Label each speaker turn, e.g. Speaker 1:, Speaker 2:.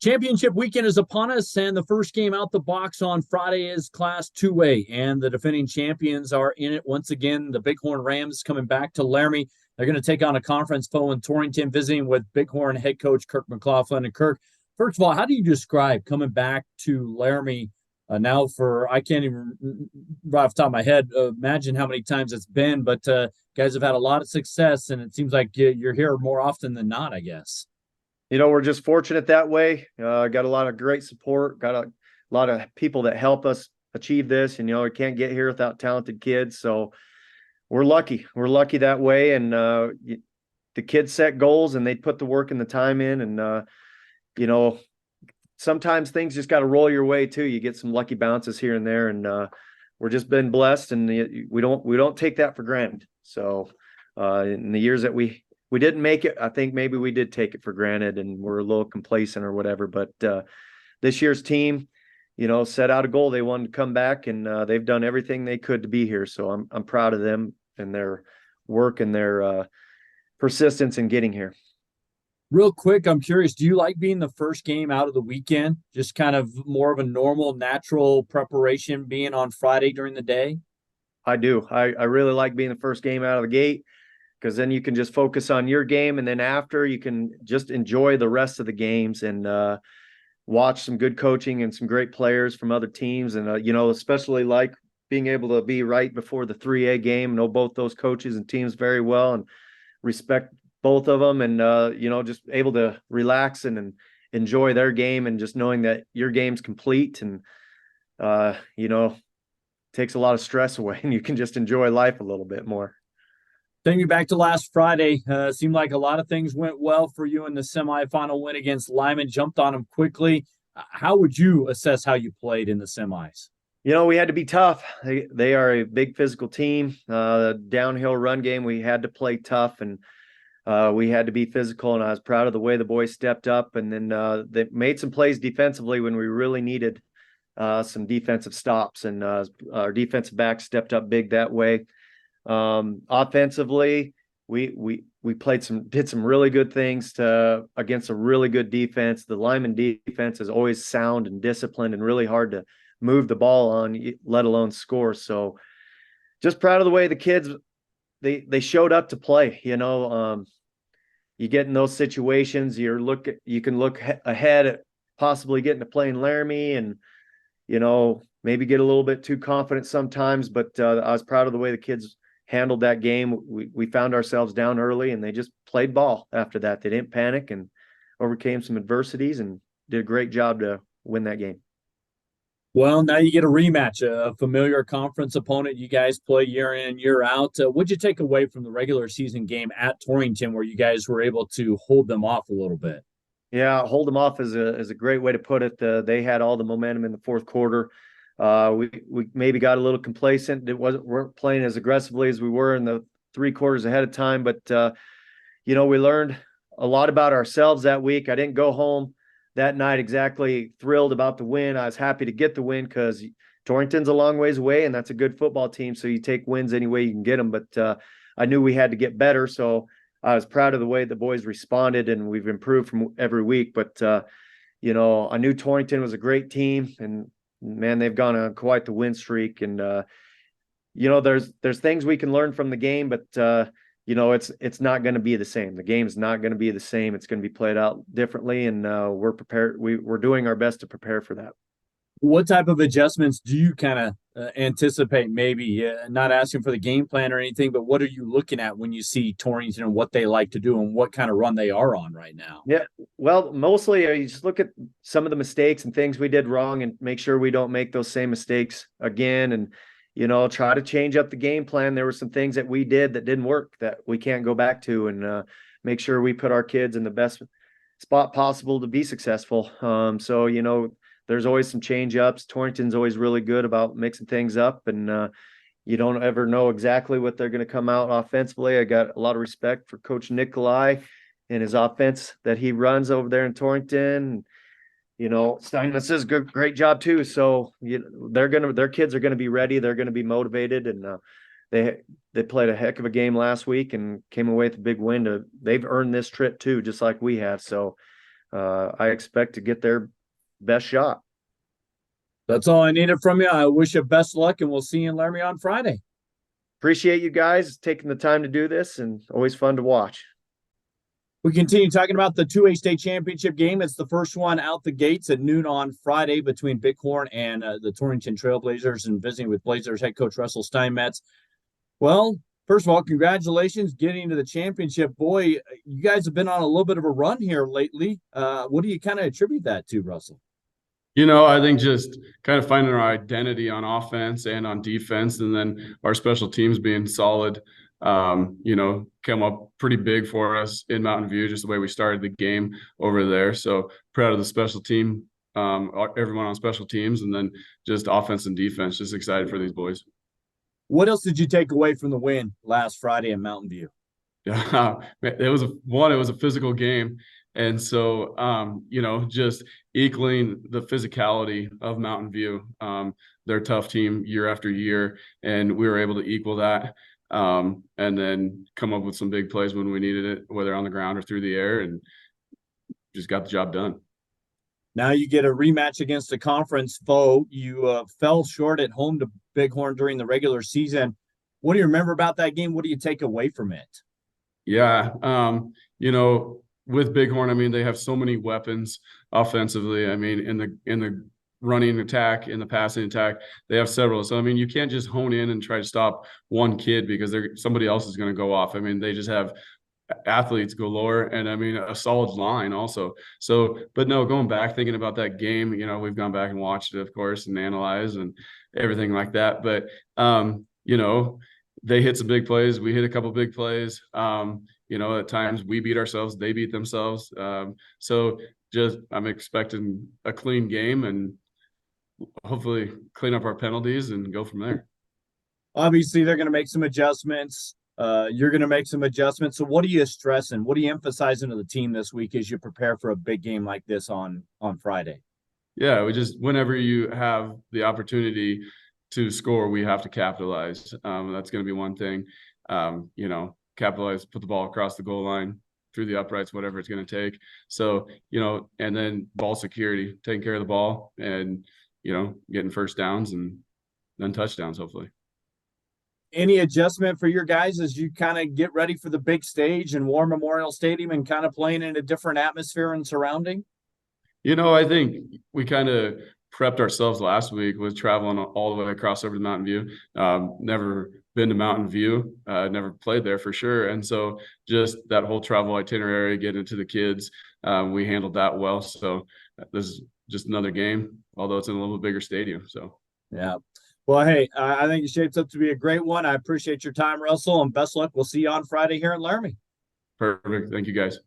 Speaker 1: Championship weekend is upon us, and the first game out the box on Friday is Class 2A, and the defending champions are in it once again. The Bighorn Rams coming back to Laramie. They're going to take on a conference foe in Torrington, visiting with Bighorn head coach Kirk McLaughlin. And Kirk, first of all, how do you describe coming back to Laramie now for, I can't even, right off the top of my head, imagine how many times it's been, but guys have had a lot of success, and it seems like you're here more often than not, I guess.
Speaker 2: We're just fortunate that way. Got a lot of great support, got a lot of people that help us achieve this. And, we can't get here without talented kids. So we're lucky. We're lucky that way. And the kids set goals and they put the work and the time in. And, sometimes things just got to roll your way too. You get some lucky bounces here and there. And we're just been blessed. And we don't take that for granted. So in the years that we didn't make it, I think maybe we did take it for granted and we're a little complacent or whatever. But this year's team, set out a goal. They wanted to come back, and they've done everything they could to be here. So I'm proud of them and their work and their persistence in getting here.
Speaker 1: Real quick, I'm curious, do you like being the first game out of the weekend? Just kind of more of a normal, natural preparation being on Friday during the day?
Speaker 2: I do. I really like being the first game out of the gate, because then you can just focus on your game. And then after, you can just enjoy the rest of the games and watch some good coaching and some great players from other teams. And, especially like being able to be right before the 3A game, know both those coaches and teams very well and respect both of them. And, just able to relax and enjoy their game, and just knowing that your game's complete and, takes a lot of stress away, and you can just enjoy life a little bit more.
Speaker 1: Taking you back to last Friday, seemed like a lot of things went well for you in the semifinal win against Lyman. Jumped on them quickly. How would you assess how you played in the semis?
Speaker 2: We had to be tough. They are a big physical team. Downhill run game, we had to play tough, and we had to be physical. And I was proud of the way the boys stepped up. And then they made some plays defensively when we really needed some defensive stops. And our defensive back stepped up big that way. Offensively, we did some really good things against a really good defense. The Lyman defense is always sound and disciplined and really hard to move the ball on, let alone score. So just proud of the way the kids, they showed up to play. You get in those situations, you can look ahead at possibly getting to play in Laramie, and maybe get a little bit too confident sometimes, but I was proud of the way the kids handled that game. We found ourselves down early, and they just played ball after that. They didn't panic and overcame some adversities and did a great job to win that game.
Speaker 1: Well, now you get a rematch, a familiar conference opponent you guys play year in, year out. What'd you take away from the regular season game at Torrington, where you guys were able to hold them off a little bit?
Speaker 2: Yeah, hold them off is a great way to put it. They had all the momentum in the fourth quarter. We maybe got a little complacent. Weren't playing as aggressively as we were in the 3 quarters ahead of time. But we learned a lot about ourselves that week. I didn't go home that night exactly thrilled about the win. I was happy to get the win, because Torrington's a long ways away, and that's a good football team. So you take wins any way you can get them. But I knew we had to get better. So I was proud of the way the boys responded, and we've improved from every week. But I knew Torrington was a great team, and man, they've gone on quite the win streak. And there's things we can learn from the game, but it's not going to be the same. The game's not going to be the same. It's going to be played out differently, and we're prepared. We're doing our best to prepare for that.
Speaker 1: What type of adjustments do you kind of anticipate? Maybe not asking for the game plan or anything, but what are you looking at when you see Torrington and what they like to do and what kind of run they are on right now?
Speaker 2: Yeah, well, mostly you just look at some of the mistakes and things we did wrong, and make sure we don't make those same mistakes again. And try to change up the game plan. There were some things that we did that didn't work that we can't go back to, and make sure we put our kids in the best spot possible to be successful. So there's always some change ups. Torrington's always really good about mixing things up, and you don't ever know exactly what they're going to come out offensively. I got a lot of respect for Coach Nikolai and his offense that he runs over there in Torrington. Stienmetz does a great job too. So their kids are going to be ready. They're going to be motivated, and they played a heck of a game last week and came away with a big win. They've earned this trip too, just like we have. So I expect to get their best shot.
Speaker 1: That's all I needed from you. I wish you best luck, and we'll see you in Laramie on Friday.
Speaker 2: Appreciate you guys taking the time to do this, and always fun to watch.
Speaker 1: We continue talking about the 2A state championship game. It's the first one out the gates at noon on Friday between Bighorn and the Torrington Trailblazers, and visiting with Blazers head coach Russell Stienmetz. Well, first of all, congratulations getting to the championship. Boy, you guys have been on a little bit of a run here lately. What do you kind of attribute that to, Russell?
Speaker 3: I think just kind of finding our identity on offense and on defense, and then our special teams being solid, come up pretty big for us in Mountain View, just the way we started the game over there. So proud of the special team, everyone on special teams, and then just offense and defense, just excited for these boys.
Speaker 1: What else did you take away from the win last Friday in Mountain View?
Speaker 3: Yeah, it was a physical game. And so, just equaling the physicality of Mountain View. They're a tough team year after year, and we were able to equal that, and then come up with some big plays when we needed it, whether on the ground or through the air, and just got the job done.
Speaker 1: Now you get a rematch against a conference foe. You fell short at home to Bighorn during the regular season. What do you remember about that game? What do you take away from it?
Speaker 3: Yeah, with Bighorn, I mean, they have so many weapons offensively. I mean, in the running attack, in the passing attack, they have several. So I mean, you can't just hone in and try to stop one kid because somebody else is going to go off. I mean, they just have athletes galore, and I mean, a solid line also. So, but no, going back, thinking about that game, we've gone back and watched it, of course, and analyzed and everything like that. But they hit some big plays. We hit a couple big plays. At times we beat ourselves, they beat themselves. So just I'm expecting a clean game and hopefully clean up our penalties and go from there.
Speaker 1: Obviously, they're going to make some adjustments. You're going to make some adjustments. So what are you stressing? What are you emphasizing to the team this week as you prepare for a big game like this on Friday?
Speaker 3: Yeah, whenever you have the opportunity to score, we have to capitalize. That's going to be one thing. Capitalize, put the ball across the goal line, through the uprights, whatever it's going to take. So, and then ball security, taking care of the ball and, getting first downs and then touchdowns, hopefully.
Speaker 1: Any adjustment for your guys as you kind of get ready for the big stage and War Memorial Stadium and kind of playing in a different atmosphere and surrounding?
Speaker 3: I think we kind of prepped ourselves last week with traveling all the way across over to Mountain View. Never been to Mountain View, never played there for sure. And so just that whole travel itinerary, getting it to the kids, we handled that well. So this is just another game, although it's in a little bigger stadium. So,
Speaker 1: yeah. Well, hey, I think it shapes up to be a great one. I appreciate your time, Russell, and best luck. We'll see you on Friday here in Laramie.
Speaker 3: Perfect. Thank you, guys.